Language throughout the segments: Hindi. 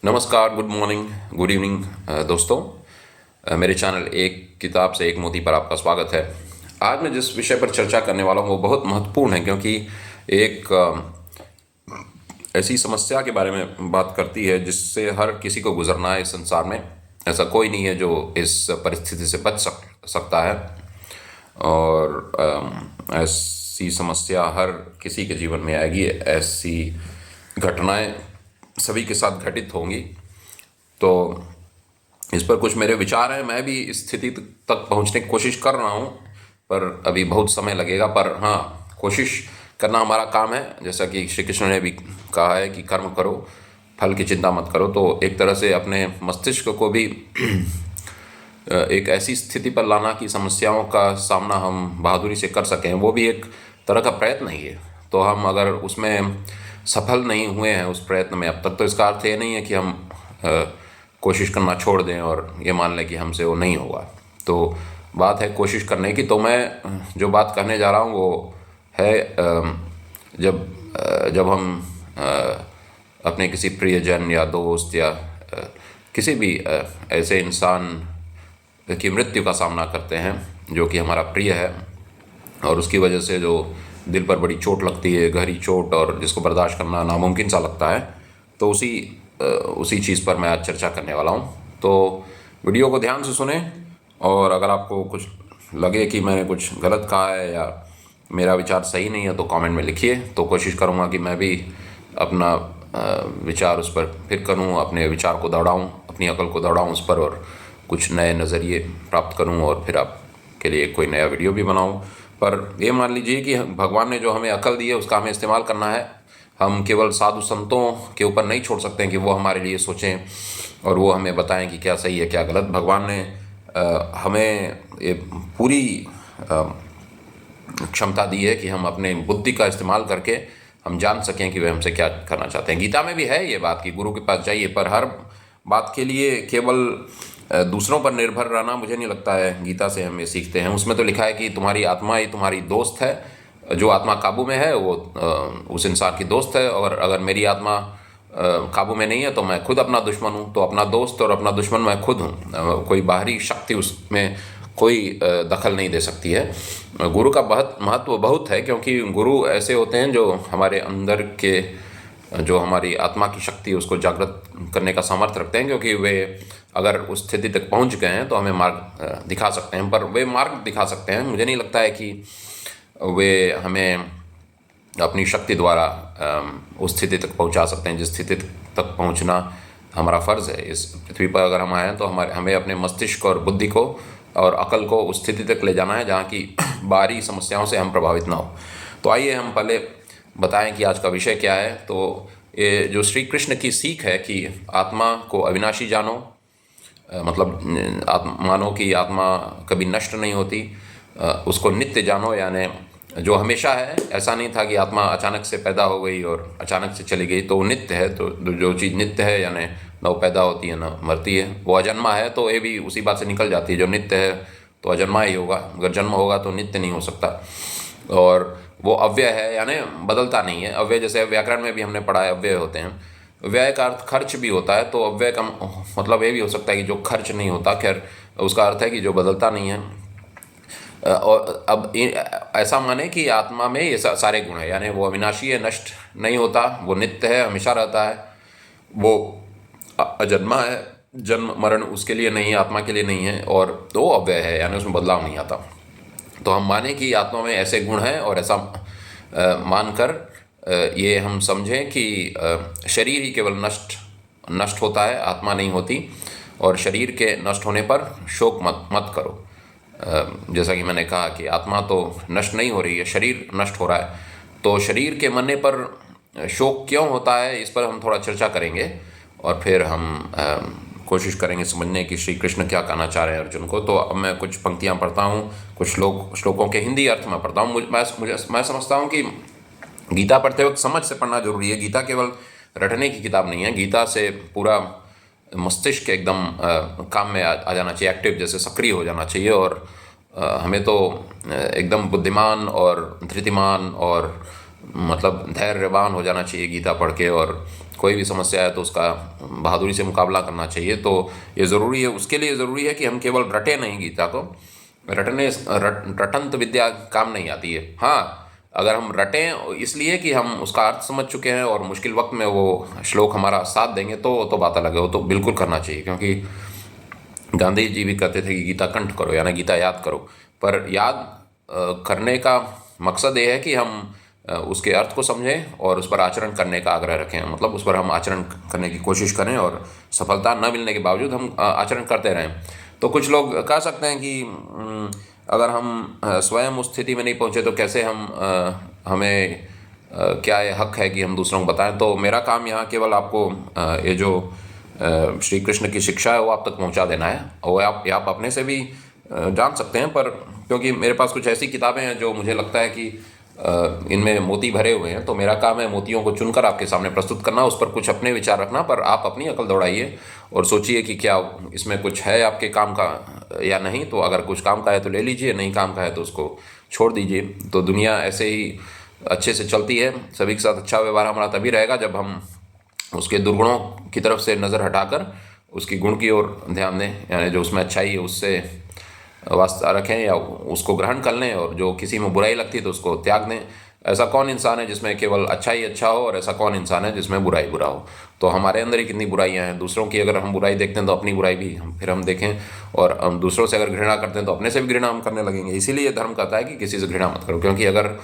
नमस्कार, गुड मॉर्निंग, गुड इवनिंग दोस्तों। मेरे चैनल एक किताब से एक मोती पर आपका स्वागत है। आज मैं जिस विषय पर चर्चा करने वाला हूँ वो बहुत महत्वपूर्ण है, क्योंकि एक ऐसी समस्या के बारे में बात करती है जिससे हर किसी को गुजरना है इस संसार में। ऐसा कोई नहीं है जो इस परिस्थिति से बच सकता है, और ऐसी समस्या हर किसी के जीवन में आएगी। ऐसी घटनाएं सभी के साथ घटित होंगी। तो इस पर कुछ मेरे विचार हैं। मैं भी इस स्थिति तक पहुंचने की कोशिश कर रहा हूं, पर अभी बहुत समय लगेगा। पर हाँ, कोशिश करना हमारा काम है। जैसा कि श्री कृष्ण ने भी कहा है कि कर्म करो, फल की चिंता मत करो। तो एक तरह से अपने मस्तिष्क को भी एक ऐसी स्थिति पर लाना कि समस्याओं का सामना हम बहादुरी से कर सकें, वो भी एक तरह का प्रयत्न ही है। तो हम अगर उसमें सफल नहीं हुए हैं उस प्रयत्न में अब तक, तो इसका अर्थ ये नहीं है कि हम कोशिश करना छोड़ दें और ये मान लें कि हमसे वो नहीं होगा। तो बात है कोशिश करने की। तो मैं जो बात कहने जा रहा हूँ वो है जब हम अपने किसी प्रियजन या दोस्त या किसी भी ऐसे इंसान की मृत्यु का सामना करते हैं जो कि हमारा प्रिय है, और उसकी वजह से जो दिल पर बड़ी चोट लगती है, गहरी चोट, और जिसको बर्दाश्त करना नामुमकिन सा लगता है, तो उसी चीज़ पर मैं आज चर्चा करने वाला हूँ। तो वीडियो को ध्यान से सुने, और अगर आपको कुछ लगे कि मैंने कुछ गलत कहा है या मेरा विचार सही नहीं है तो कमेंट में लिखिए। तो कोशिश करूँगा कि मैं भी अपना विचार उस पर फिर करूँ, अपने विचार को दौड़ाऊँ, अपनी अकल को दौड़ाऊँ उस पर, और कुछ नए नज़रिए प्राप्त करूँ, और फिर आपके लिए कोई नया वीडियो भी बनाऊँ। पर ये मान लीजिए कि भगवान ने जो हमें अकल दी है उसका हमें इस्तेमाल करना है। हम केवल साधु संतों के ऊपर नहीं छोड़ सकते हैं कि वो हमारे लिए सोचें और वो हमें बताएं कि क्या सही है क्या गलत। भगवान ने हमें ये पूरी क्षमता दी है कि हम अपने बुद्धि का इस्तेमाल करके हम जान सकें कि वे हमसे क्या करना चाहते हैं। गीता में भी है ये बात कि गुरु के पास जाइए, पर हर बात के लिए केवल दूसरों पर निर्भर रहना मुझे नहीं लगता है गीता से हम ये सीखते हैं। उसमें तो लिखा है कि तुम्हारी आत्मा ही तुम्हारी दोस्त है, जो आत्मा काबू में है वो उस इंसान की दोस्त है, और अगर मेरी आत्मा काबू में नहीं है तो मैं खुद अपना दुश्मन हूँ। तो अपना दोस्त और अपना दुश्मन मैं खुद हूँ। कोई बाहरी शक्ति उसमें कोई दखल नहीं दे सकती है। गुरु का बहुत महत्व बहुत है, क्योंकि गुरु ऐसे होते हैं जो हमारे अंदर के जो हमारी आत्मा की शक्ति उसको जागृत करने का सामर्थ्य रखते हैं, क्योंकि वे अगर उस स्थिति तक पहुंच गए हैं तो हमें मार्ग दिखा सकते हैं। पर वे मार्ग दिखा सकते हैं, मुझे नहीं लगता है कि वे हमें अपनी शक्ति द्वारा उस स्थिति तक पहुंचा सकते हैं जिस स्थिति तक पहुंचना हमारा फ़र्ज़ है। इस पृथ्वी पर अगर हम आए हैं तो हमें अपने मस्तिष्क और बुद्धि को और अकल को उस स्थिति तक ले जाना है जहाँ की बाहरी समस्याओं से हम प्रभावित ना हो। तो आइए हम पहले बताएं कि आज का विषय क्या है। तो ये जो श्री कृष्ण की सीख है कि आत्मा को अविनाशी जानो, मतलब मानो कि आत्मा कभी नष्ट नहीं होती, उसको नित्य जानो, यानी जो हमेशा है। ऐसा नहीं था कि आत्मा अचानक से पैदा हो गई और अचानक से चली गई, तो वो नित्य है। तो जो चीज़ नित्य है, यानी न वो पैदा होती है न मरती है, वो अजन्मा है। तो ये भी उसी बात से निकल जाती है, जो नित्य है तो अजन्मा ही होगा, अगर जन्म होगा तो नित्य नहीं हो सकता। और वो अव्यय है, यानी बदलता नहीं है। अव्यय जैसे व्याकरण में भी हमने पढ़ा है, अव्यय होते हैं। व्यय का अर्थ खर्च भी होता है, तो अव्यय का मतलब ये भी हो सकता है कि जो खर्च नहीं होता। खैर, उसका अर्थ है कि जो बदलता नहीं है। और अब ऐसा माने कि आत्मा में ये सारे गुण है, यानी वो अविनाशी है, नष्ट नहीं होता, वो नित्य है, हमेशा रहता है, वो अजन्मा है, जन्म मरण उसके लिए नहीं है, आत्मा के लिए नहीं है, और तो अव्यय है, यानी उसमें बदलाव नहीं आता। तो हम माने कि आत्मा में ऐसे गुण हैं, और ऐसा मानकर ये हम समझें कि शरीर ही केवल नष्ट होता है, आत्मा नहीं होती। और शरीर के नष्ट होने पर शोक मत करो। जैसा कि मैंने कहा कि आत्मा तो नष्ट नहीं हो रही है, शरीर नष्ट हो रहा है। तो शरीर के मरने पर शोक क्यों होता है, इस पर हम थोड़ा चर्चा करेंगे, और फिर हम कोशिश करेंगे समझने की श्री कृष्ण क्या कहना चाह रहे हैं अर्जुन को। तो अब मैं कुछ पंक्तियां पढ़ता हूँ, कुछ श्लोकों के हिंदी अर्थ में पढ़ता हूँ। मैं समझता हूँ कि गीता पढ़ते वक्त समझ से पढ़ना जरूरी है। गीता केवल रटने की किताब नहीं है। गीता से पूरा मस्तिष्क एकदम काम में आ जाना चाहिए, एक्टिव, जैसे सक्रिय हो जाना चाहिए। और हमें तो एकदम बुद्धिमान और धृतिमान और मतलब धैर्यवान हो जाना चाहिए गीता पढ़ के, और कोई भी समस्या है तो उसका बहादुरी से मुकाबला करना चाहिए। तो ये ज़रूरी है, उसके लिए ज़रूरी है कि हम केवल रटे नहीं गीता को। रटंत विद्या काम नहीं आती है। हाँ, अगर हम रटें इसलिए कि हम उसका अर्थ समझ चुके हैं और मुश्किल वक्त में वो श्लोक हमारा साथ देंगे तो बात अलग है, वो तो बिल्कुल करना चाहिए। क्योंकि गांधी जी भी कहते थे कि गीता कंठ करो, यानी गीता याद करो। पर याद करने का मकसद ये है कि हम उसके अर्थ को समझें और उस पर आचरण करने का आग्रह रखें। मतलब उस पर हम आचरण करने की कोशिश करें और सफलता न मिलने के बावजूद हम आचरण करते रहें। तो कुछ लोग कह सकते हैं कि अगर हम स्वयं उस स्थिति में नहीं पहुँचे तो कैसे हमें क्या ये हक है कि हम दूसरों को बताएं। तो मेरा काम यहाँ केवल आपको ये जो श्री कृष्ण की शिक्षा है वो आप तक पहुँचा देना है। और आप अपने से भी जान सकते हैं, पर क्योंकि मेरे पास कुछ ऐसी किताबें हैं जो मुझे लगता है कि इनमें मोती भरे हुए हैं, तो मेरा काम है मोतियों को चुनकर आपके सामने प्रस्तुत करना, उस पर कुछ अपने विचार रखना। पर आप अपनी अकल दौड़ाइए और सोचिए कि क्या इसमें कुछ है आपके काम का या नहीं। तो अगर कुछ काम का है तो ले लीजिए, नहीं काम का है तो उसको छोड़ दीजिए। तो दुनिया ऐसे ही अच्छे से चलती है, सभी के साथ अच्छा व्यवहार हमारा तभी रहेगा जब हम उसके दुर्गुणों की तरफ से नज़र हटाकर उसकी गुण की ओर ध्यान दें, यानी जो उसमें अच्छाई है उससे वास्ता रखें या उसको ग्रहण कर लें, और जो किसी में बुराई लगती है तो उसको त्याग दें। ऐसा कौन इंसान है जिसमें केवल अच्छा ही अच्छा हो, और ऐसा कौन इंसान है जिसमें बुराई बुरा हो। तो हमारे अंदर ही कितनी बुराइयां हैं। दूसरों की अगर हम बुराई देखते हैं तो अपनी बुराई भी फिर हम देखें, और हम दूसरों से अगर घृणा करते हैं तो अपने से भी घृणा हम करने लगेंगे। इसीलिए धर्म कहता है कि किसी से घृणा मत करो, क्योंकि अगर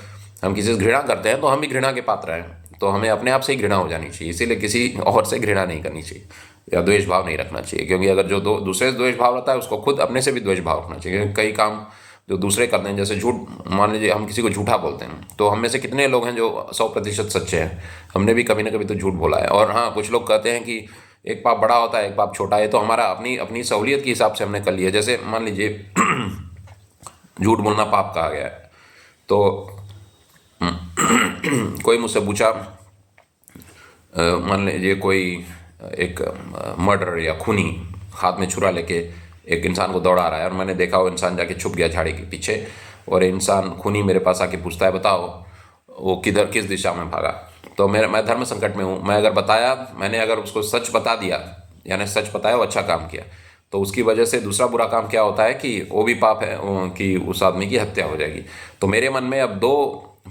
हम किसी से घृणा करते हैं तो हम भी घृणा के पात्र हैं। तो हमें अपने आप से ही घृणा हो जानी चाहिए, इसीलिए किसी और से घृणा नहीं करनी चाहिए या द्वेष भाव नहीं रखना चाहिए। क्योंकि अगर जो दूसरे से द्वेष भाव रहता है उसको खुद अपने से भी द्वेष भाव रखना चाहिए। क्योंकि कई काम जो दूसरे करते हैं, जैसे झूठ, मान लीजिए हम किसी को झूठा बोलते हैं, तो हम में से कितने लोग हैं जो 100% सच्चे हैं। हमने भी कभी ना कभी तो झूठ बोला है। और हाँ, कुछ लोग कहते हैं कि एक पाप बड़ा होता है एक पाप छोटा है, तो हमारा अपनी अपनी सहूलियत के हिसाब से हमने कर लिया। जैसे मान लीजिए झूठ बोलना पाप कहा गया है, तो कोई मुझसे पूछा, मान लीजिए कोई एक मर्डर या खूनी हाथ में छुरा लेके एक इंसान को दौड़ा रहा है, और मैंने देखा वो इंसान जाके छुप गया झाड़ी के पीछे, और इंसान खूनी मेरे पास आके पूछता है बताओ वो किस दिशा में भागा। तो मैं धर्म संकट में हूँ। मैंने अगर उसको सच बता दिया, यानी सच बताया, वो अच्छा काम किया, तो उसकी वजह से दूसरा बुरा काम क्या होता है कि वो भी पाप है कि उस आदमी की हत्या हो जाएगी। तो मेरे मन में अब दो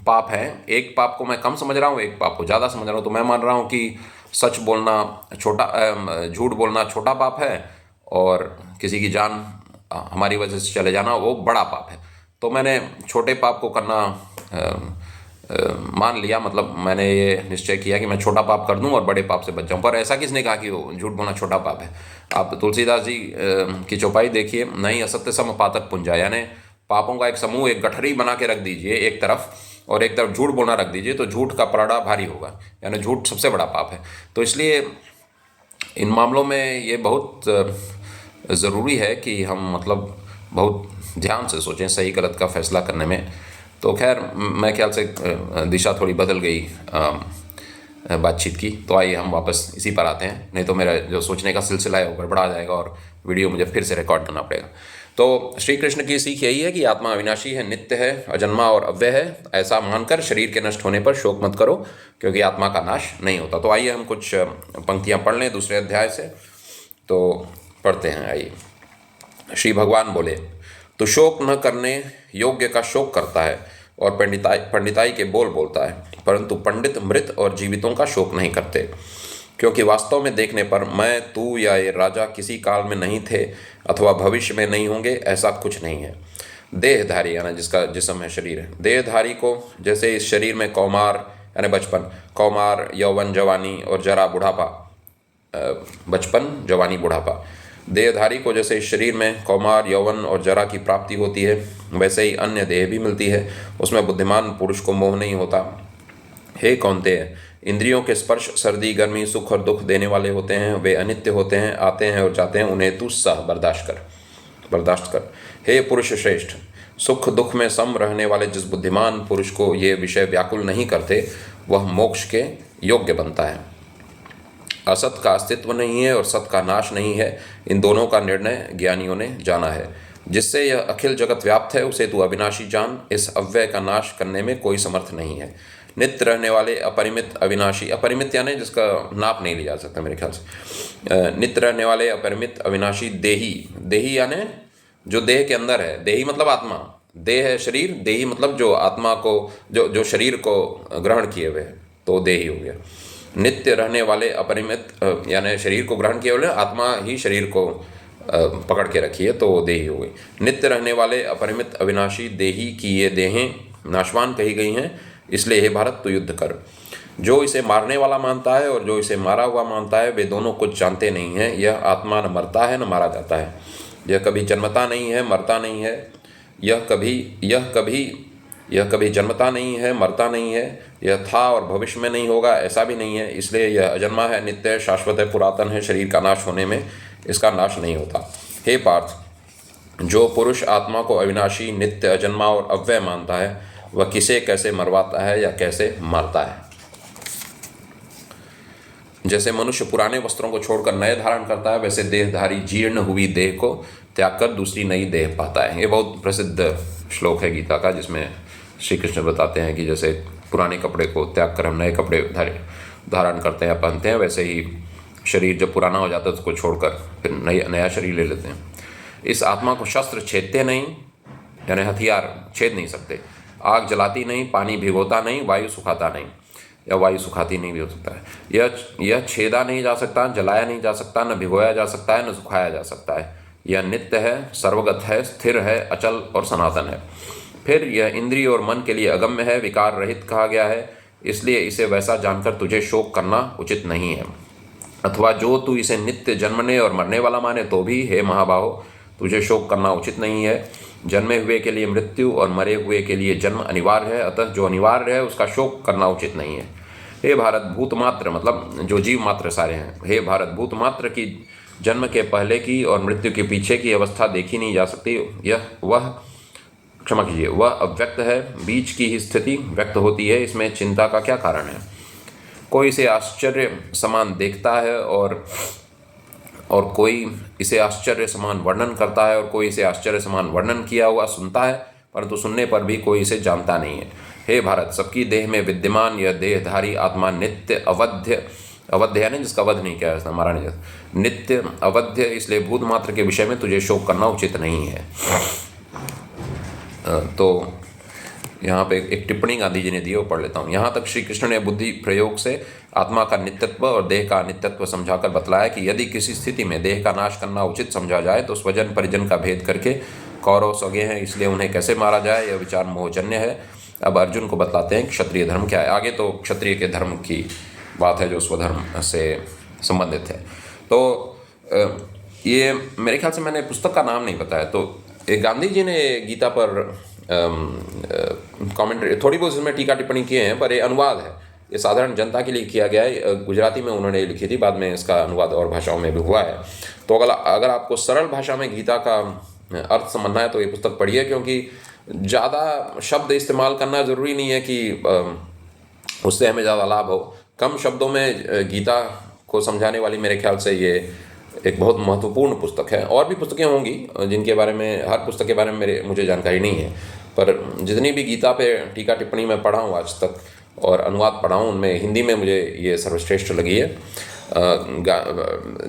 पाप हैं, एक पाप को मैं कम समझ रहा हूँ, एक पाप को ज़्यादा समझ रहा हूँ। तो मैं मान रहा हूँ कि सच बोलना झूठ बोलना छोटा पाप है, और किसी की जान हमारी वजह से चले जाना वो बड़ा पाप है। तो मैंने छोटे पाप को करना मान लिया, मतलब मैंने ये निश्चय किया कि मैं छोटा पाप कर दूं और बड़े पाप से बच जाऊं। पर ऐसा किसने कहा कि वो झूठ बोलना छोटा पाप है? आप तुलसीदास जी की चौपाई देखिए, नहीं असत्य सम पातक पुंजा, यानी पापों का एक समूह, एक गठरी बना के रख दीजिए एक तरफ, और एक तरफ झूठ बोलना रख दीजिए, तो झूठ का पलड़ा भारी होगा, यानी झूठ सबसे बड़ा पाप है। तो इसलिए इन मामलों में ये बहुत ज़रूरी है कि हम मतलब बहुत ध्यान से सोचें सही गलत का फैसला करने में। तो खैर, मैं ख्याल से दिशा थोड़ी बदल गई बातचीत की। तो आइए हम वापस इसी पर आते हैं, नहीं तो मेरा जो सोचने का सिलसिला है वो गड़बड़ा जाएगा और वीडियो मुझे फिर से रिकॉर्ड करना पड़ेगा। तो श्री कृष्ण की सीख यही है कि आत्मा अविनाशी है, नित्य है, अजन्मा और अव्यय है। ऐसा मानकर शरीर के नष्ट होने पर शोक मत करो, क्योंकि आत्मा का नाश नहीं होता। तो आइए हम कुछ पंक्तियाँ पढ़ लें दूसरे अध्याय से। तो पढ़ते हैं, आइए। श्री भगवान बोले, तो शोक न करने योग्य का शोक करता है और पंडिताई के बोल बोलता है, परंतु पंडित मृत और जीवितों का शोक नहीं करते, क्योंकि वास्तव में देखने पर मैं, तू या ये राजा किसी काल में नहीं थे अथवा भविष्य में नहीं होंगे, ऐसा कुछ नहीं है। देहधारी यानी जिसका जिस्म है, शरीर है, देहधारी को जैसे इस शरीर में कौमार यानी बचपन, कौमार, यौवन, जवानी और जरा बुढ़ापा, बचपन, जवानी, बुढ़ापा, देहधारी को जैसे इस शरीर में कौमार, यौवन और जरा की प्राप्ति होती है, वैसे ही अन्य देह भी मिलती है, उसमें बुद्धिमान पुरुष को मोह नहीं होता। हे कौन्तेय, इंद्रियों के स्पर्श सर्दी गर्मी सुख और दुख देने वाले होते हैं, वे अनित्य होते हैं, आते हैं और जाते हैं, उन्हें तू सह बर्दाश्त कर। हे पुरुष श्रेष्ठ, सुख दुख में सम रहने वाले जिस बुद्धिमान पुरुष को ये विषय व्याकुल नहीं करते, वह मोक्ष के योग्य बनता है। असत का अस्तित्व नहीं है और सत का नाश नहीं है, इन दोनों का निर्णय ज्ञानियों ने जाना है। जिससे यह अखिल जगत व्याप्त है उसे तू अविनाशी जान, इस अव्यय का नाश करने में कोई समर्थ नहीं है। नित्य रहने वाले, अपरिमित, अविनाशी, अपरिमित यानी जिसका नाप नहीं लिया जा सकता मेरे ख्याल से, नित्य रहने वाले, अपरिमित, अविनाशी, देही, देही यानी जो देह के अंदर है, देही मतलब आत्मा, देह है शरीर, देही मतलब जो आत्मा को, जो शरीर को ग्रहण किए हुए है, तो देही हो गया। नित्य रहने वाले, अपरिमित यानी शरीर को ग्रहण किए हुए, आत्मा ही शरीर को पकड़ के रखी है, तो वो देही हो गई। नित्य रहने वाले, अपरिमित, अविनाशी, देही की ये देहें नाशवान कही गई हैं, इसलिए हे भारत तू युद्ध कर। जो इसे मारने वाला मानता है और जो इसे मारा हुआ मानता है, वे दोनों कुछ जानते नहीं हैं। यह आत्मा न मरता है न मारा जाता है, यह कभी जन्मता नहीं है, मरता नहीं है, यह कभी जन्मता नहीं है, मरता नहीं है, यह था और भविष्य में नहीं होगा, ऐसा भी नहीं है, इसलिए यह अजन्मा है, नित्य है, शाश्वत है, पुरातन है, शरीर का नाश होने में इसका नाश नहीं होता। हे पार्थ, जो पुरुष आत्मा को अविनाशी, नित्य, अजन्मा और अव्यय मानता है, वह किसे कैसे मरवाता है या कैसे मारता है। जैसे मनुष्य पुराने वस्त्रों को छोड़कर नए धारण करता है, वैसे देहधारी जीर्ण हुई देह को त्याग कर दूसरी नई देह पाता है। ये बहुत प्रसिद्ध श्लोक है गीता का, जिसमें श्री कृष्ण बताते हैं कि जैसे पुराने कपड़े को त्याग कर हम नए कपड़े धारण करते हैं, पहनते हैं, वैसे ही शरीर जब पुराना हो जाता है तो उसको छोड़कर फिर नया शरीर ले लेते हैं। इस आत्मा को शस्त्र छेदते नहीं, यानी हथियार छेद नहीं सकते, आग जलाती नहीं, पानी भिगोता नहीं, वायु सुखाता नहीं, या वायु सुखाती नहीं भी हो सकता है। यह छेदा नहीं जा सकता, जलाया नहीं जा सकता, न भिगोया जा सकता है, न सुखाया जा सकता है। यह नित्य है, सर्वगत है, स्थिर है, अचल और सनातन है। फिर यह इंद्रिय और मन के लिए अगम्य है, विकार रहित कहा गया है, इसलिए इसे वैसा जानकर तुझे शोक करना उचित नहीं है। अथवा जो तू इसे नित्य जन्मने और मरने वाला माने तो भी, हे महाबाहो, तुझे शोक करना उचित नहीं है। जन्मे हुए के लिए मृत्यु और मरे हुए के लिए जन्म अनिवार्य है, अतः जो अनिवार्य है उसका शोक करना उचित नहीं है। हे भारत, भूतमात्र मतलब जो जीव मात्र सारे हैं, हे भारत, भूतमात्र की जन्म के पहले की और मृत्यु के पीछे की अवस्था देखी नहीं जा सकती। वह अव्यक्त है, बीच की ही स्थिति व्यक्त होती है, इसमें चिंता का क्या कारण है। कोई इसे आश्चर्य समान देखता है और कोई इसे आश्चर्य समान वर्णन करता है, और कोई इसे आश्चर्य समान वर्णन किया हुआ सुनता है, परंतु सुनने पर भी कोई इसे जानता नहीं है। हे भारत, सबकी देह में विद्यमान यह देहधारी आत्मा नित्य, अवध्य, अवध्य यानी जिसका वध नहीं किया जाता, मारा नहीं जाता, नित्य, अवध्य, इसलिए भूत मात्र के विषय में तुझे शोक करना उचित नहीं है। तो यहाँ पे एक टिप्पणी गांधी जी ने दी, वो पढ़ लेता हूँ। यहाँ तक श्री कृष्ण ने बुद्धि प्रयोग से आत्मा का नित्यत्व और देह का अनित्यत्व समझाकर बतलाया कि यदि किसी स्थिति में देह का नाश करना उचित समझा जाए तो स्वजन परिजन का भेद करके कौरव सगे हैं, इसलिए उन्हें कैसे मारा जाए, यह विचार मोहजन्य है। अब अर्जुन को बतलाते हैं कि क्षत्रिय धर्म क्या है। आगे तो क्षत्रिय के धर्म की बात है जो स्वधर्म से संबंधित है। तो ये मेरे ख्याल से मैंने पुस्तक का नाम नहीं बताया, तो गांधी जी ने गीता पर कमेंट्री थोड़ी बहुत इसमें टीका टिप्पणी किए हैं, पर ये अनुवाद है, ये साधारण जनता के लिए किया गया है। गुजराती में उन्होंने लिखी थी, बाद में इसका अनुवाद और भाषाओं में भी हुआ है। तो अगर आपको सरल भाषा में गीता का अर्थ समझना है तो ये पुस्तक पढ़िए, क्योंकि ज़्यादा शब्द इस्तेमाल करना ज़रूरी नहीं है कि उससे हमें ज़्यादा लाभ हो। कम शब्दों में गीता को समझाने वाली मेरे ख्याल से ये एक बहुत महत्वपूर्ण पुस्तक है। और भी पुस्तकें होंगी जिनके बारे में, हर पुस्तक के बारे में मुझे जानकारी नहीं है, पर जितनी भी गीता पे टीका टिप्पणी मैं पढ़ा हूँ आज तक और अनुवाद पढ़ा हूँ, उनमें हिंदी में मुझे ये सर्वश्रेष्ठ लगी है।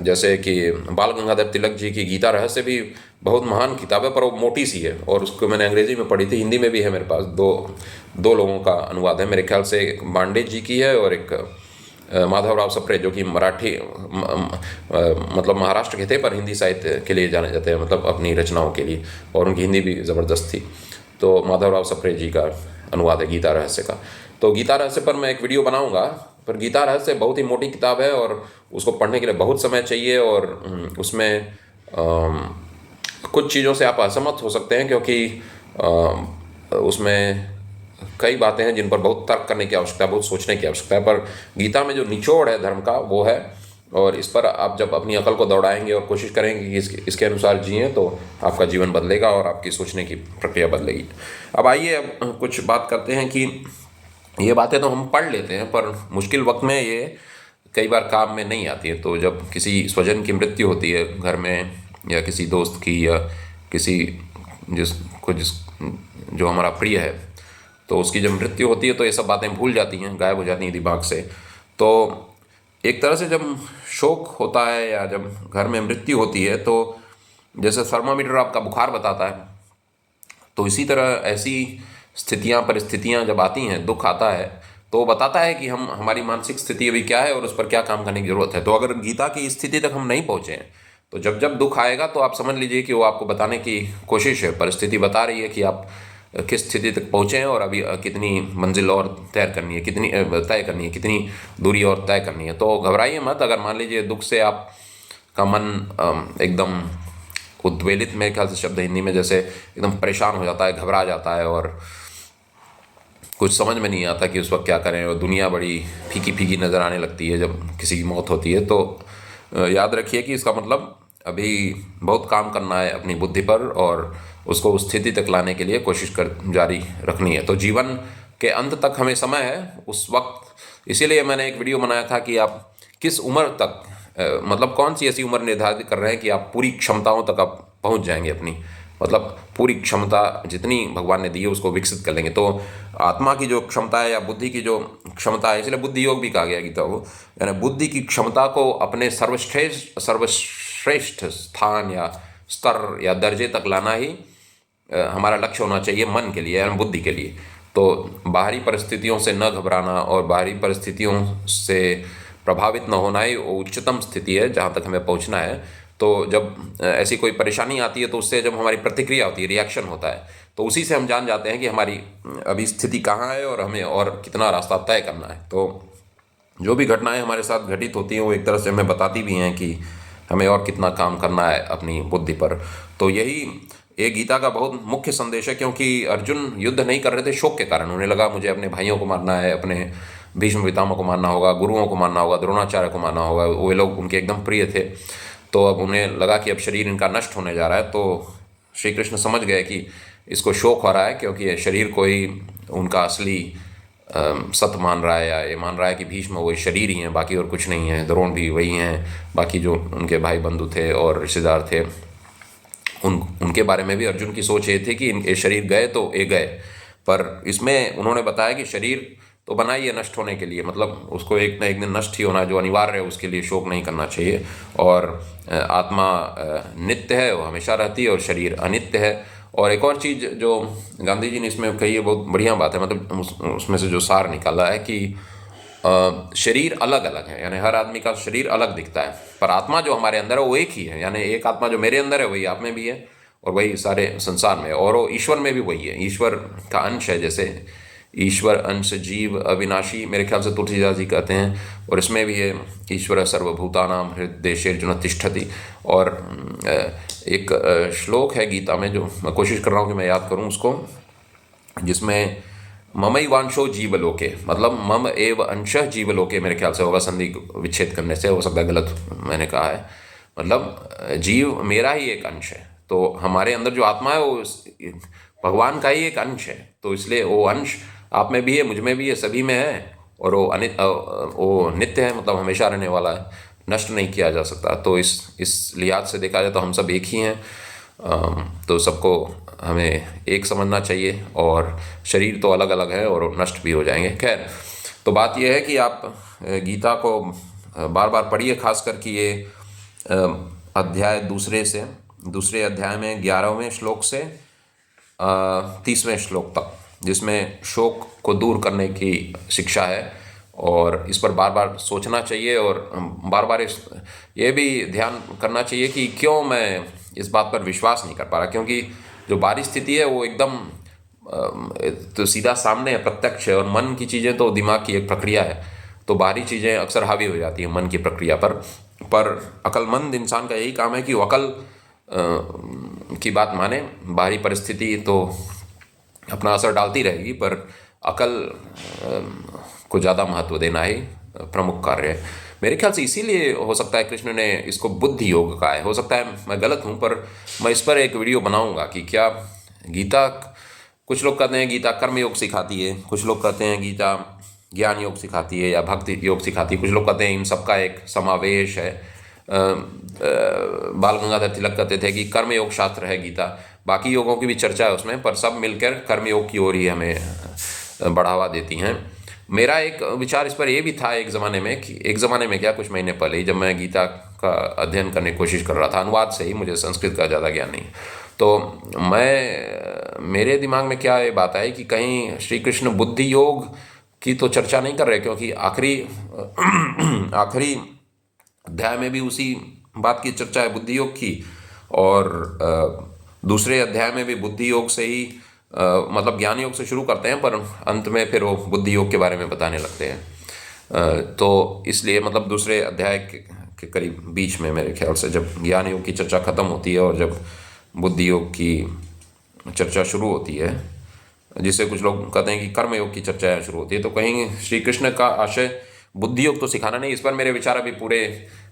जैसे कि बाल गंगाधर तिलक जी की गीता रहस्य भी बहुत महान किताब है, पर वो मोटी सी है, और उसको मैंने अंग्रेजी में पढ़ी थी, हिंदी में भी है मेरे पास। दो लोगों का अनुवाद है मेरे ख्याल से, एक मांडे जी की है और एक माधवराव सप्रे, जो कि मराठी मतलब महाराष्ट्र के थे, पर हिंदी साहित्य के लिए जाने जाते हैं, मतलब अपनी रचनाओं के लिए, और उनकी हिंदी भी ज़बरदस्त थी। तो माधवराव सप्रे जी का अनुवाद है गीता रहस्य का। तो गीता रहस्य पर मैं एक वीडियो बनाऊंगा, पर गीता रहस्य बहुत ही मोटी किताब है और उसको पढ़ने के लिए बहुत समय चाहिए, और उसमें कुछ चीज़ों से आप असहमत हो सकते हैं, क्योंकि उसमें कई बातें हैं जिन पर बहुत तर्क करने की आवश्यकता है, बहुत सोचने की आवश्यकता है। पर गीता में जो निचोड़ है धर्म का वो है, और इस पर आप जब अपनी अकल को दौड़ाएंगे और कोशिश करेंगे कि इसके अनुसार जिएं, तो आपका जीवन बदलेगा और आपकी सोचने की प्रक्रिया बदलेगी। अब आइए अब कुछ बात करते हैं कि ये बातें तो हम पढ़ लेते हैं, पर मुश्किल वक्त में ये कई बार काम में नहीं आती है। तो जब किसी स्वजन की मृत्यु होती है घर में, या किसी दोस्त की, या किसी जो हमारा प्रिय है, तो उसकी जब मृत्यु होती है तो ये सब बातें भूल जाती हैं, गायब हो जाती हैं दिमाग से। तो एक तरह से जब शोक होता है या जब घर में मृत्यु होती है तो जैसे थर्मामीटर आपका बुखार बताता है, तो इसी तरह ऐसी स्थितियाँ परिस्थितियाँ जब आती हैं, दुख आता है, तो वो बताता है कि हम हमारी मानसिक स्थिति अभी क्या है और उस पर क्या काम करने की ज़रूरत है। तो अगर गीता की स्थिति तक हम नहीं पहुँचे हैं तो जब जब दुख आएगा तो आप समझ लीजिए कि वो आपको बताने की कोशिश है, परिस्थिति बता रही है कि आप किस स्थिति तक पहुँचे हैं और अभी कितनी मंजिल और तय करनी है, कितनी दूरी और तय करनी है। तो घबराइए मत। अगर मान लीजिए दुख से आप का मन एकदम उद्वेलित, मेरे ख्याल से शब्द हिंदी में जैसे एकदम परेशान हो जाता है, घबरा जाता है और कुछ समझ में नहीं आता कि उस वक्त क्या करें, और दुनिया बड़ी फीकी फीकी नज़र आने लगती है जब किसी की मौत होती है, तो याद रखिए कि इसका मतलब अभी बहुत काम करना है अपनी बुद्धि पर और उसको उस स्थिति तक लाने के लिए कोशिश कर जारी रखनी है। तो जीवन के अंत तक हमें समय है उस वक्त। इसीलिए मैंने एक वीडियो बनाया था कि आप किस उम्र तक मतलब कौन सी ऐसी उम्र निर्धारित कर रहे हैं कि आप पूरी क्षमताओं तक आप पहुंच जाएंगे, अपनी मतलब पूरी क्षमता जितनी भगवान ने दी है उसको विकसित कर लेंगे। तो आत्मा की जो क्षमता है या बुद्धि की जो क्षमता है, इसलिए बुद्धि योग भी कहा गया गीता को, यानी बुद्धि की क्षमता को अपने सर्वश्रेष्ठ स्थान या स्तर या दर्जे तक लाना ही हमारा लक्ष्य होना चाहिए मन के लिए, यानी बुद्धि के लिए। तो बाहरी परिस्थितियों से न घबराना और बाहरी परिस्थितियों से प्रभावित न होना ही उच्चतम स्थिति है जहाँ तक हमें पहुँचना है। तो जब ऐसी कोई परेशानी आती है तो उससे जब हमारी प्रतिक्रिया होती है, रिएक्शन होता है, तो उसी से हम जान जाते हैं कि हमारी अभी स्थिति कहाँ है और हमें और कितना रास्ता तय करना है। तो जो भी घटनाएं हमारे साथ घटित होती हैं वो एक तरह से हमें बताती भी हैं कि हमें और कितना काम करना है अपनी बुद्धि पर। तो यही एक गीता का बहुत मुख्य संदेश है, क्योंकि अर्जुन युद्ध नहीं कर रहे थे शोक के कारण। उन्हें लगा मुझे अपने भाइयों को मारना है, अपने भीष्म पितामह को मारना होगा, गुरुओं को मारना होगा, द्रोणाचार्य को मारना होगा, वे लोग उनके एकदम प्रिय थे। तो अब उन्हें लगा कि अब शरीर इनका नष्ट होने जा रहा है। तो श्री कृष्ण समझ गए कि इसको शोक हो रहा है, क्योंकि शरीर को ही उनका असली सत मान रहा है, या ये मान रहा है कि भीष्म वही शरीर ही हैं, बाकी और कुछ नहीं है, द्रोण भी वही हैं, बाकी जो उनके भाई बंधु थे और रिश्तेदार थे उनके बारे में भी अर्जुन की सोच ये थी कि ये शरीर गए तो ये गए। पर इसमें उन्होंने बताया कि शरीर तो बना ही है नष्ट होने के लिए, मतलब उसको एक न एक दिन नष्ट ही होना है, जो अनिवार्य है, उसके लिए शोक नहीं करना चाहिए। और आत्मा नित्य है, वो हमेशा रहती है, और शरीर अनित्य है। और एक और चीज़ जो गांधी जी ने इसमें कही है, बहुत बढ़िया बात है, मतलब उसमें से जो सार निकाला है कि शरीर अलग अलग है, यानी हर आदमी का शरीर अलग दिखता है, पर आत्मा जो हमारे अंदर है वो एक ही है। यानी एक आत्मा जो मेरे अंदर है वही आप में भी है और वही सारे संसार में, और वो ईश्वर में भी वही है, ईश्वर का अंश है। जैसे ईश्वर अंश जीव अविनाशी, मेरे ख्याल से तुलसीदास जी कहते हैं, और इसमें भी है ईश्वर सर्वभूतानां हृदयेषु तिष्ठति। और एक श्लोक है गीता में जो मैं कोशिश कर रहा हूँ कि मैं याद करूँ उसको, जिसमें ममैवांशो जीवलोके, मतलब मम एव अंशः जीवलोके, मेरे ख्याल से होगा, संधि विच्छेद करने से हो सकता है गलत मैंने कहा है, मतलब जीव मेरा ही एक अंश है। तो हमारे अंदर जो आत्मा है वो भगवान का ही एक अंश है, तो इसलिए वो अंश आप में भी है, मुझ में भी है, सभी में है, और वो नित्य है, मतलब हमेशा रहने वाला है, नष्ट नहीं किया जा सकता। तो इस लिहाज से देखा जाए तो हम सब एक ही हैं। तो सबको हमें एक समझना चाहिए, और शरीर तो अलग अलग है और नष्ट भी हो जाएंगे। खैर, तो बात यह है कि आप गीता को बार बार पढ़िए, खास करके ये अध्याय दूसरे अध्याय में 11वें श्लोक से 30वें श्लोक तक, जिसमें शोक को दूर करने की शिक्षा है, और इस पर बार बार सोचना चाहिए, और बार बार ये भी ध्यान करना चाहिए कि क्यों मैं इस बात पर विश्वास नहीं कर पा रहा, क्योंकि जो बाहरी स्थिति है वो एकदम तो सीधा सामने है, प्रत्यक्ष है, और मन की चीज़ें तो दिमाग की एक प्रक्रिया है, तो बाहरी चीज़ें अक्सर हावी हो जाती हैं मन की प्रक्रिया पर अक्लमंद इंसान का यही काम है कि वो अकल की बात माने। बाहरी परिस्थिति तो अपना असर डालती रहेगी, पर अकल को ज़्यादा महत्व देना ही प्रमुख कार्य है। मेरे ख्याल से इसीलिए हो सकता है कृष्ण ने इसको बुद्धि योग कहा है। हो सकता है मैं गलत हूँ, पर मैं इस पर एक वीडियो बनाऊंगा कि क्या गीता, कुछ लोग कहते हैं गीता कर्म योग सिखाती है, कुछ लोग कहते हैं गीता ज्ञान योग सिखाती है या भक्ति योग सिखाती है, कुछ लोग कहते हैं इन सबका एक समावेश है। बाल गंगाधर तिलक कहते थे कि कर्म योग शास्त्र है गीता, बाकी योगों की भी चर्चा है उसमें, पर सब मिलकर कर्म योग की ओर ही हमें बढ़ावा देती हैं। मेरा एक विचार इस पर ये भी था एक ज़माने में कि एक ज़माने में क्या, कुछ महीने पहले ही, जब मैं गीता का अध्ययन करने की कोशिश कर रहा था, अनुवाद से ही, मुझे संस्कृत का ज़्यादा ज्ञान नहीं, तो मेरे दिमाग में क्या ये बात आई कि कहीं श्री कृष्ण बुद्धि योग की तो चर्चा नहीं कर रहे, क्योंकि आखिरी आखिरी अध्याय में भी उसी बात की चर्चा है, बुद्धि योग की, और दूसरे अध्याय में भी बुद्धि योग से ही मतलब ज्ञान योग से शुरू करते हैं, पर अंत में फिर वो बुद्धि योग के बारे में बताने लगते हैं। तो इसलिए मतलब दूसरे अध्याय के करीब बीच में मेरे ख्याल से जब ज्ञान योग की चर्चा खत्म होती है और जब बुद्धि योग की चर्चा शुरू होती है, जिसे कुछ लोग कहते हैं कि कर्म योग की चर्चा शुरू होती है, तो कहीं श्री कृष्ण का आशय बुद्धि योग तो सिखाना नहीं। इस पर मेरे विचार अभी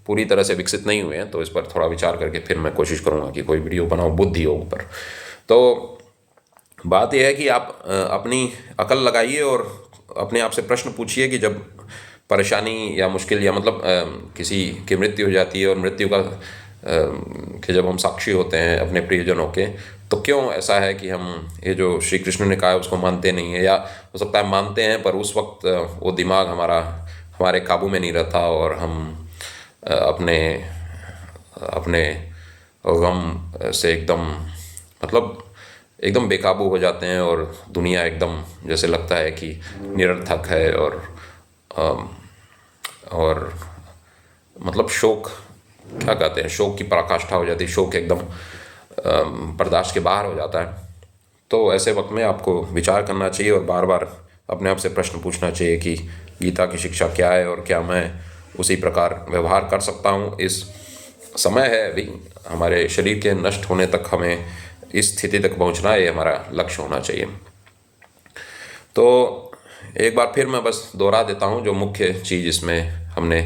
पूरी तरह से विकसित नहीं हुए हैं, तो इस पर थोड़ा विचार करके फिर मैं कोशिश करूँगा कि कोई वीडियो बनाऊँ बुद्धि योग पर। तो बात यह है कि आप अपनी अकल लगाइए और अपने आप से प्रश्न पूछिए कि जब परेशानी या मुश्किल या मतलब किसी की मृत्यु हो जाती है और मृत्यु का कि जब हम साक्षी होते हैं अपने प्रियजनों के, तो क्यों ऐसा है कि हम ये जो श्री कृष्ण ने कहा है उसको मानते नहीं है, या हो सकता है मानते हैं पर उस वक्त वो दिमाग हमारे काबू में नहीं रहता और हम अपने अपने गम से एकदम मतलब एकदम बेकाबू हो जाते हैं और दुनिया एकदम जैसे लगता है कि निरर्थक है, और मतलब शोक, क्या कहते हैं, शोक की पराकाष्ठा हो जाती है, शोक एकदम बर्दाश्त के बाहर हो जाता है। तो ऐसे वक्त में आपको विचार करना चाहिए और बार बार अपने आप से प्रश्न पूछना चाहिए कि गीता की शिक्षा क्या है और क्या मैं उसी प्रकार व्यवहार कर सकता हूँ। इस समय है अभी, हमारे शरीर के नष्ट होने तक हमें इस स्थिति तक पहुँचना, ये हमारा लक्ष्य होना चाहिए। तो एक बार फिर मैं बस दोहरा देता हूँ जो मुख्य चीज़ इसमें हमने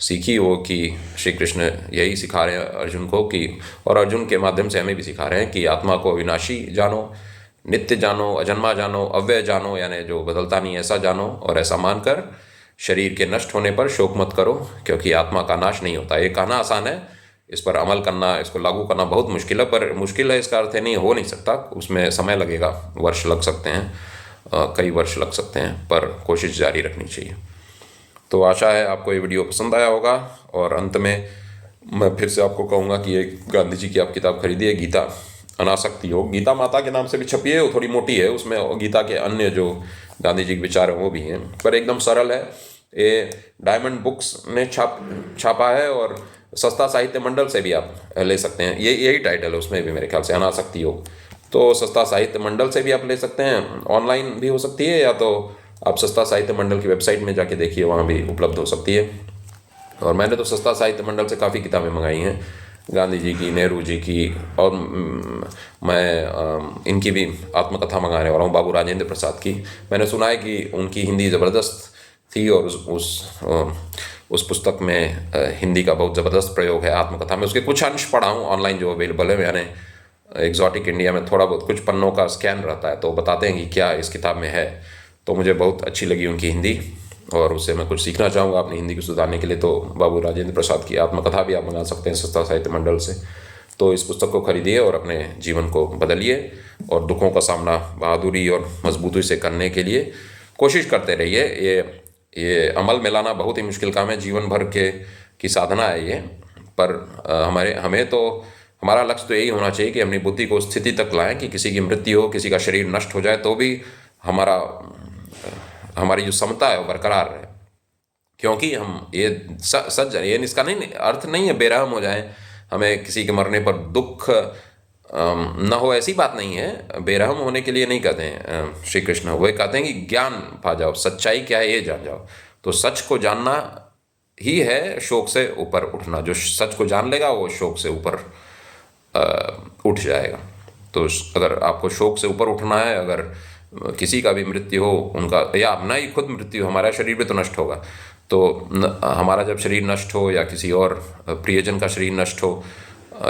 सीखी, वो कि श्री कृष्ण यही सिखा रहे हैं अर्जुन को कि, और अर्जुन के माध्यम से हमें भी सिखा रहे हैं कि आत्मा को विनाशी जानो, नित्य जानो, अजन्मा जानो, अव्यय जानो, यानी जो बदलता नहीं ऐसा जानो, और ऐसा मानकर शरीर के नष्ट होने पर शोक मत करो, क्योंकि आत्मा का नाश नहीं होता। ये कहना आसान है, इस पर अमल करना, इसको लागू करना बहुत मुश्किल है। पर मुश्किल है इसका अर्थ है नहीं हो नहीं सकता, उसमें समय लगेगा, वर्ष लग सकते हैं, कई वर्ष लग सकते हैं, पर कोशिश जारी रखनी चाहिए। तो आशा है आपको ये वीडियो पसंद आया होगा। और अंत में मैं फिर से आपको कहूँगा कि एक गांधी जी की आप किताब खरीदिए, गीता अनासक्ति योग। गीता माता के नाम से भी छपी है, वो थोड़ी मोटी है, उसमें गीता के अन्य जो गांधी जी के विचार हैं वो भी हैं, पर एकदम सरल है। ये डायमंड बुक्स ने छापा है और सस्ता साहित्य मंडल से भी आप ले सकते हैं। यही टाइटल है उसमें भी मेरे ख्याल से, अनासक्ति योग। तो सस्ता साहित्य मंडल से भी आप ले सकते हैं, ऑनलाइन भी हो सकती है, या तो आप सस्ता साहित्य मंडल की वेबसाइट में जाके देखिए, वहाँ भी उपलब्ध हो सकती है। और मैंने तो सस्ता साहित्य मंडल से काफ़ी किताबें मंगाई हैं, गांधी जी की, नेहरू जी की, और मैं इनकी भी आत्मकथा मंगाने वाला हूँ, बाबू राजेंद्र प्रसाद की। मैंने सुना है कि उनकी हिंदी ज़बरदस्त थी, और उस पुस्तक में हिंदी का बहुत ज़बरदस्त प्रयोग है आत्मकथा में। उसके कुछ अंश पढ़ा हूँ ऑनलाइन जो अवेलेबल है। मैंने एग्जॉटिक इंडिया में थोड़ा बहुत कुछ पन्नों का स्कैन रहता है, तो बताते हैं कि क्या इस किताब में है। तो मुझे बहुत अच्छी लगी उनकी हिंदी, और उससे मैं कुछ सीखना चाहूँगा अपनी हिंदी को सुधारने के लिए। तो बाबू राजेंद्र प्रसाद की आत्मकथा भी आप मंगा सकते हैं सस्ता साहित्य मंडल से। तो इस पुस्तक को खरीदिए और अपने जीवन को बदलिए, और दुखों का सामना बहादुरी और मजबूती से करने के लिए कोशिश करते रहिए। ये अमल में लाना बहुत ही मुश्किल काम है, जीवन भर की साधना है ये। पर हमें तो हमारा लक्ष्य तो यही होना चाहिए कि अपनी बुद्धि को स्थिति तक लाएं कि किसी की मृत्यु हो, किसी का शरीर नष्ट हो जाए, तो भी हमारी जो समता है वो बरकरार रहे। क्योंकि हम ये सच ये इसका नहीं अर्थ नहीं है बेरहम हो जाए, हमें किसी के मरने पर दुख न हो, ऐसी बात नहीं है। बेरहम होने के लिए नहीं कहते हैं श्री कृष्ण, वो कहते हैं कि ज्ञान पा जाओ, सच्चाई क्या है ये जान जाओ। तो सच को जानना ही है शोक से ऊपर उठना। जो सच को जान लेगा वो शोक से ऊपर उठ जाएगा। तो अगर आपको शोक से ऊपर उठना है, अगर किसी का भी मृत्यु हो, उनका या अपना ही खुद मृत्यु, हमारा शरीर भी तो नष्ट होगा, तो हमारा जब शरीर नष्ट हो या किसी और प्रियजन का शरीर नष्ट हो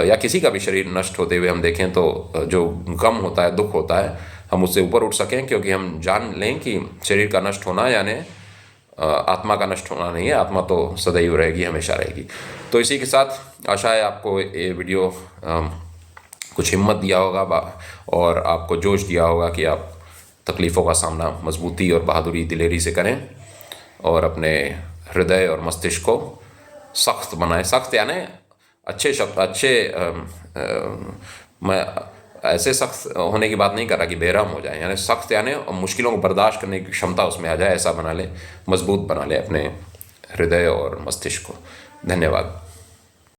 या किसी का भी शरीर नष्ट होते हुए हम देखें, तो जो गम होता है, दुख होता है, हम उससे ऊपर उठ सकें। क्योंकि हम जान लें कि शरीर का नष्ट होना यानी आत्मा का नष्ट होना नहीं है, आत्मा तो सदैव रहेगी, हमेशा रहेगी। तो इसी के साथ आशा है आपको ये वीडियो कुछ हिम्मत दिया होगा और आपको जोश दिया होगा कि आप तकलीफ़ों का सामना मजबूती और बहादुरी दिलेरी से करें और अपने हृदय और मस्तिष्क को सख्त बनाएं। सख्त यानी अच्छे शब्द, मैं ऐसे सख्त होने की बात नहीं कर रहा कि बेरहम हो जाए, यानी सख्त यानी मुश्किलों को बर्दाश्त करने की क्षमता उसमें आ जाए, ऐसा बना ले, मजबूत बना ले अपने हृदय और मस्तिष्क को। धन्यवाद।